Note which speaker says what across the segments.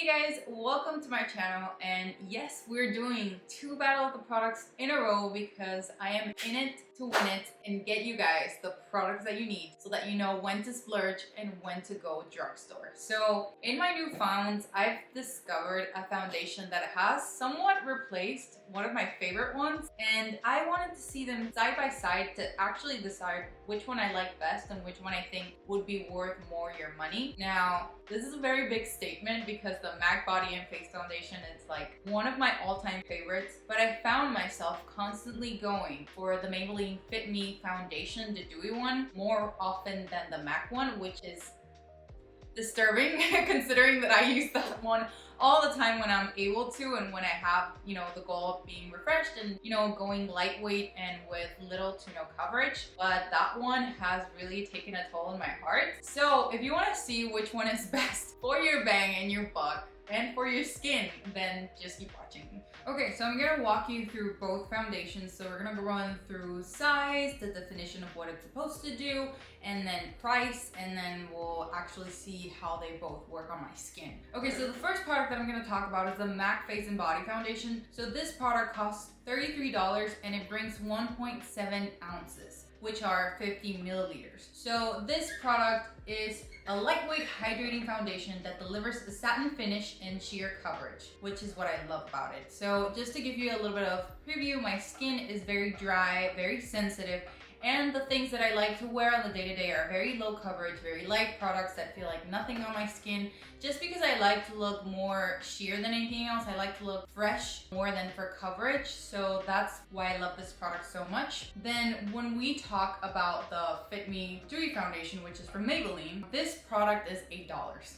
Speaker 1: Hey guys, welcome to my channel, and yes, we're doing 2 Battle of the Products in a row because I am in it to win it and get you guys the products that you need so that you know when to splurge and when to go drugstore. So in my new finds, I've discovered a foundation that has somewhat replaced one of my favorite ones, and I wanted to see them side by side to actually decide which one I like best and which one I think would be worth more your money. Now, this is a very big statement because the MAC Body and Face Foundation is like one of my all-time favorites, but I found myself constantly going for the Maybelline Fit Me Foundation, the Dewy one, more often than the MAC one, which is disturbing considering that I use that one all the time when I'm able to and when I have, the goal of being refreshed and, going lightweight and with little to no coverage. But that one has really taken a toll on my heart. So if you want to see which one is best for your bang and your buck and for your skin, then just keep watching. Okay, so I'm gonna walk you through both foundations. So we're gonna run through size, the definition of what it's supposed to do, and then price, and then we'll actually see how they both work on my skin. Okay, so the first product that I'm gonna talk about is the MAC Face and Body Foundation. So this product costs $33 and it brings 1.7 ounces, which are 50 milliliters. So this product is a lightweight hydrating foundation that delivers a satin finish and sheer coverage, which is what I love about it. So just to give you a little bit of preview, my skin is very dry, very sensitive, and the things that I like to wear on the day-to-day are very low coverage, very light products that feel like nothing on my skin, just because I like to look more sheer than anything else. I like to look fresh more than for coverage, so that's why I love this product so much. Then when we talk about the Fit Me Dewy Foundation, which is from Maybelline, this product is $8.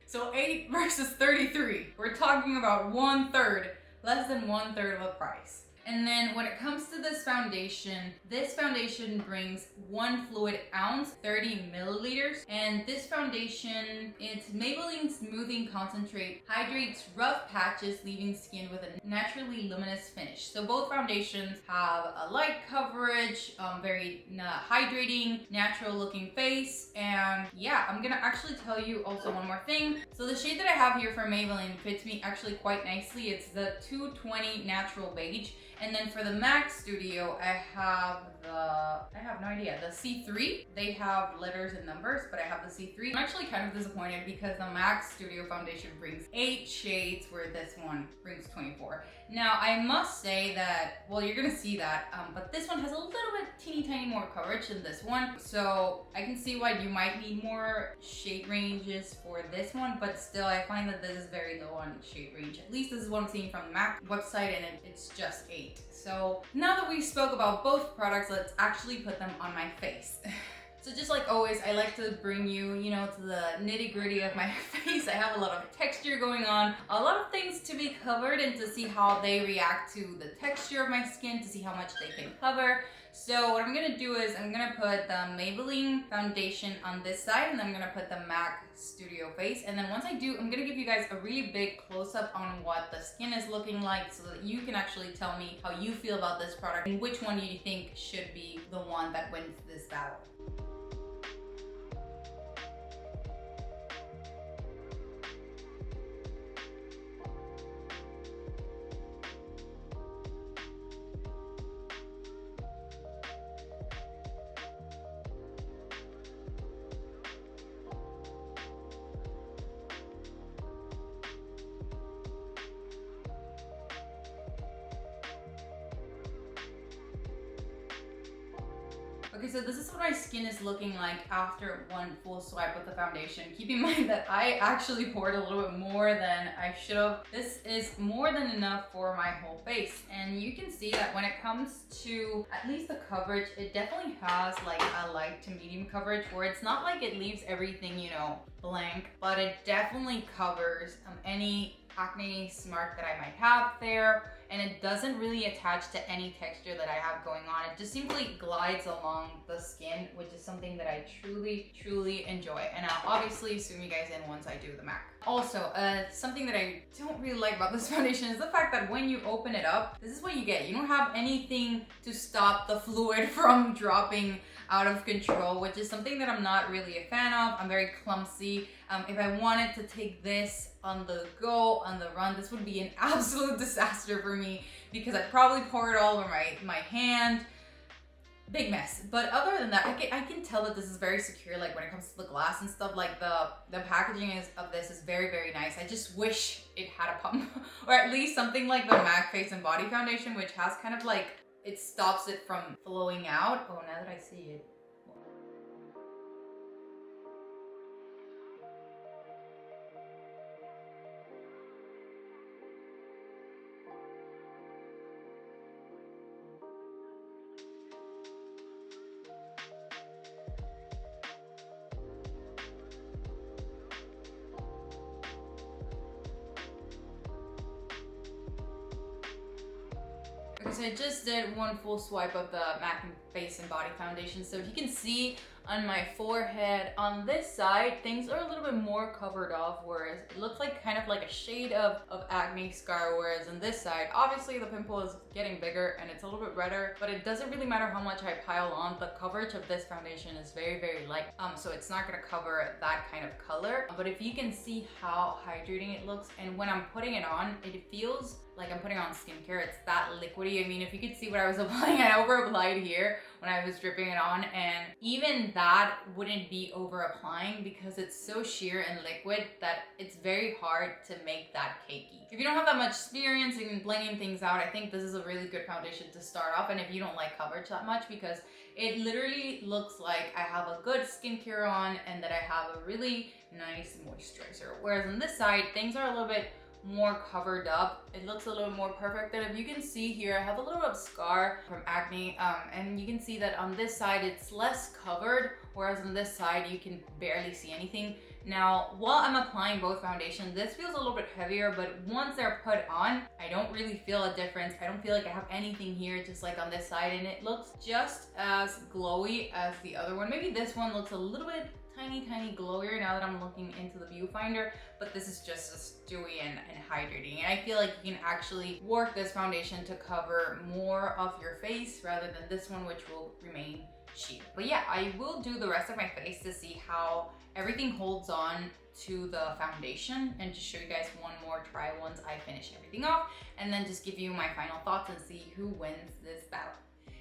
Speaker 1: So 8 versus 33. We're talking about 1/3, less than 1/3 of the price. And then when it comes to this foundation brings 1 fluid ounce, 30 milliliters. And this foundation, it's Maybelline Smoothing Concentrate, hydrates rough patches, leaving skin with a naturally luminous finish. So both foundations have a light coverage, very hydrating, natural looking face. And yeah, I'm gonna actually tell you also one more thing. So the shade that I have here for Maybelline fits me actually quite nicely. It's the 220 Natural Beige. And then for the MAC Studio, I have no idea, the C3. They have letters and numbers, but I have the C3. I'm actually kind of disappointed because the MAC Studio foundation brings 8 shades where this one brings 24. Now, I must say that, well, you're gonna see that, but this one has a little bit teeny tiny more coverage than this one. So I can see why you might need more shade ranges for this one, but still I find that this is very low on shade range. At least this is what I'm seeing from the MAC website, and it's just 8. So now that we spoke about both products, let's actually put them on my face. So just like always, I like to bring you, to the nitty gritty of my face. I have a lot of texture going on, a lot of things to be covered, and to see how they react to the texture of my skin, to see how much they can cover. So what I'm gonna do is I'm gonna put the Maybelline foundation on this side, and then I'm gonna put the MAC Studio face. And then once I do, I'm gonna give you guys a really big close-up on what the skin is looking like so that you can actually tell me how you feel about this product and which one you think should be the one that wins this battle. Okay, so this is what my skin is looking like after one full swipe with the foundation. Keep in mind that I actually poured a little bit more than I should have. This is more than enough for my whole face. And you can see that when it comes to at least the coverage, it definitely has like a light to medium coverage where it's not like it leaves everything, blank, but it definitely covers any acne mark that I might have there, and it doesn't really attach to any texture that I have going on. It just simply glides along the skin, which is something that I truly enjoy. And I'll obviously zoom you guys in once I do the MAC. Also, something that I don't really like about this foundation is the fact that when you open it up, this is what you get. You don't have anything to stop the fluid from dropping out of control, which is something that I'm not really a fan of. I'm very clumsy. If I wanted to take this on the go, on the run, this would be an absolute disaster for me because I'd probably pour it all over my hand. Big mess. But other than that, I can tell that this is very secure, like when it comes to the glass and stuff. Like the packaging of this is very, very nice. I just wish it had a pump or at least something like the MAC Face and Body Foundation, which has kind of like, it stops it from flowing out. Oh, now that I see it. So I just did one full swipe of the MAC Face and Body Foundation. So you can see on my forehead, on this side, things are a little bit more covered off, whereas it looks like kind of like a shade of acne scar, whereas on this side, obviously the pimple is getting bigger and it's a little bit redder, but it doesn't really matter how much I pile on. The coverage of this foundation is very, very light, so it's not gonna cover that kind of color. But if you can see how hydrating it looks, and when I'm putting it on, it feels like I'm putting on skincare. It's that liquidy. I mean, if you could see what I was applying, I over applied here when I was dripping it on, and even that wouldn't be over applying because it's so sheer and liquid that it's very hard to make that cakey. If you don't have that much experience in blending things out, I think this is a really good foundation to start off. And if you don't like coverage that much, because it literally looks like I have a good skincare on and that I have a really nice moisturizer. Whereas on this side, things are a little bit more covered up. It looks a little more perfect. And if you can see here, I have a little bit of scar from acne, and you can see that on this side it's less covered, whereas on this side you can barely see anything. Now, while I'm applying both foundations, this feels a little bit heavier, but once they're put on, I don't really feel a difference. I don't feel like I have anything here, just like on this side, and it looks just as glowy as the other one. Maybe this one looks a little bit tiny glowier now that I'm looking into the viewfinder, but this is just as dewy and hydrating. And I feel like you can actually work this foundation to cover more of your face rather than this one, which will remain sheer. But yeah, I will do the rest of my face to see how everything holds on to the foundation and just show you guys one more try once I finish everything off, and then just give you my final thoughts and see who wins this battle.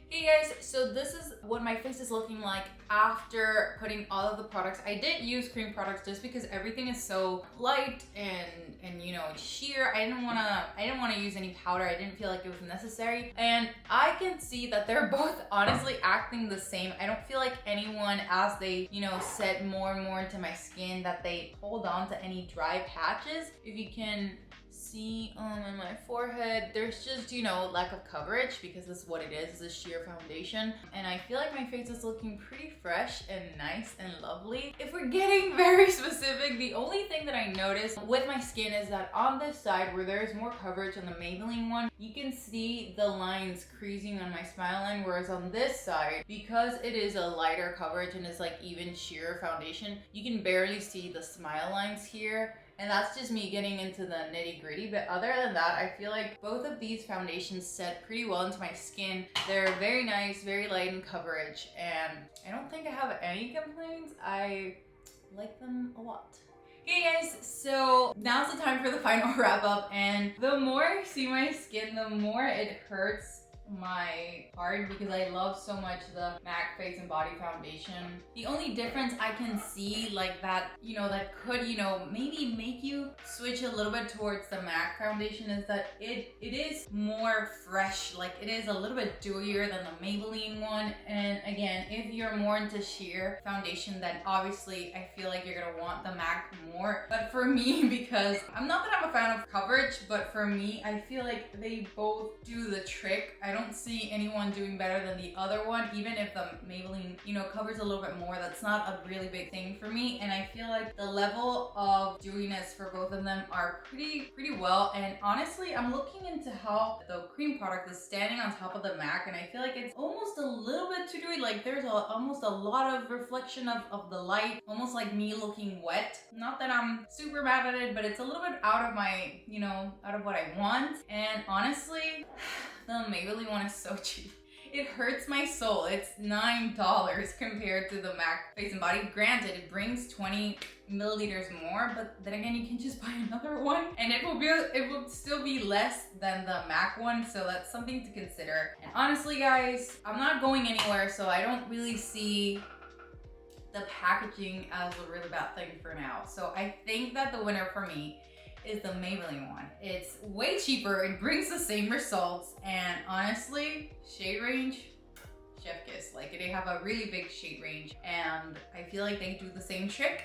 Speaker 1: Hey guys, so this is what my face is looking like after putting all of the products. I did use cream products just because everything is so light and you know, sheer. I didn't wanna use any powder. I didn't feel like it was necessary. And I can see that they're both honestly acting the same. I don't feel like anyone, as they, you know, set more and more into my skin, that they hold on to any dry patches. If you can see on my forehead, there's just, you know, lack of coverage because this is what it is a sheer foundation. And I feel like my face is looking pretty fresh and nice and lovely. If we're getting very specific, the only thing that I noticed with my skin is that on this side where there's more coverage on the Maybelline one, you can see the lines creasing on my smile line, whereas on this side, because it is a lighter coverage and it's like even sheer foundation, you can barely see the smile lines here. And that's just me getting into the nitty gritty. But other than that, I feel like both of these foundations set pretty well into my skin. They're very nice, very light in coverage, and I don't think I have any complaints. I like them a lot. Okay guys, so now's the time for the final wrap up, and the more I see my skin, the more it hurts my heart because I love so much the MAC Face and Body Foundation. The only difference I can see, like that, you know, that could, you know, maybe make you switch a little bit towards the MAC foundation is that it is more fresh. Like it is a little bit dewier than the Maybelline one. And again, if you're more into sheer foundation, then obviously I feel like you're gonna want the MAC more. But for me, because I'm not that I'm a fan of coverage, but for me, I feel like they both do the trick. I don't see anyone doing better than the other one, even if the Maybelline, you know, covers a little bit more. That's not a really big thing for me, and I feel like the level of dewiness for both of them are pretty well. And honestly, I'm looking into how the cream product is standing on top of the MAC, and I feel like it's almost a little bit too dewy. Like there's almost a lot of reflection of the light, almost like me looking wet. Not that I'm super mad at it, but it's a little bit out of my, you know, out of what I want. And honestly, the Maybelline one is so cheap. It hurts my soul. It's $9 compared to the MAC Face and Body. Granted, it brings 20 milliliters more, but then again, you can just buy another one and it will still be less than the MAC one, so that's something to consider. And honestly, guys, I'm not going anywhere, so I don't really see the packaging as a really bad thing for now. So I think that the winner for me is the Maybelline one. It's way cheaper, it brings the same results, and honestly, shade range, chef kiss. Like, they have a really big shade range, and I feel like they do the same trick.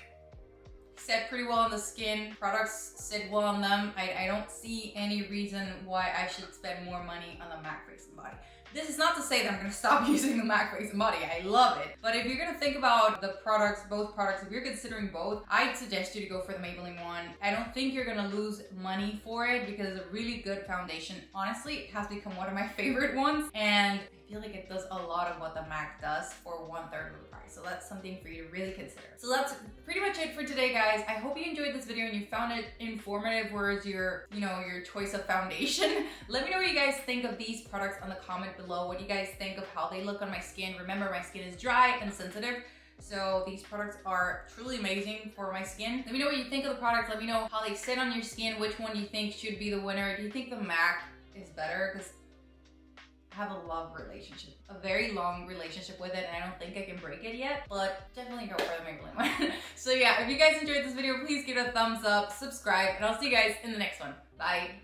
Speaker 1: Set pretty well on the skin, products sit well on them. I don't see any reason why I should spend more money on the MAC Face and Body. This is not to say that I'm gonna stop using the MAC Face and Body. I love it. But if you're gonna think about the products, both products, if you're considering both, I'd suggest you to go for the Maybelline one. I don't think you're gonna lose money for it because it's a really good foundation. Honestly, it has become one of my favorite ones, and I feel like it does a lot of what the MAC does for 1/3 of the price. So that's something for you to really consider. So that's pretty much it for today, guys. I hope you enjoyed this video and you found it informative. Where's your, your choice of foundation? Let me know what you guys think of these products on the comment below. What do you guys think of how they look on my skin? Remember, my skin is dry and sensitive, so these products are truly amazing for my skin. Let me know what you think of the products. Let me know how they sit on your skin, which one you think should be the winner. Do you think the MAC is better? Because I have a love relationship, a very long relationship with it, and I don't think I can break it yet, but definitely go for the Maybelline one. So yeah, if you guys enjoyed this video, please give it a thumbs up, subscribe, and I'll see you guys in the next one. Bye.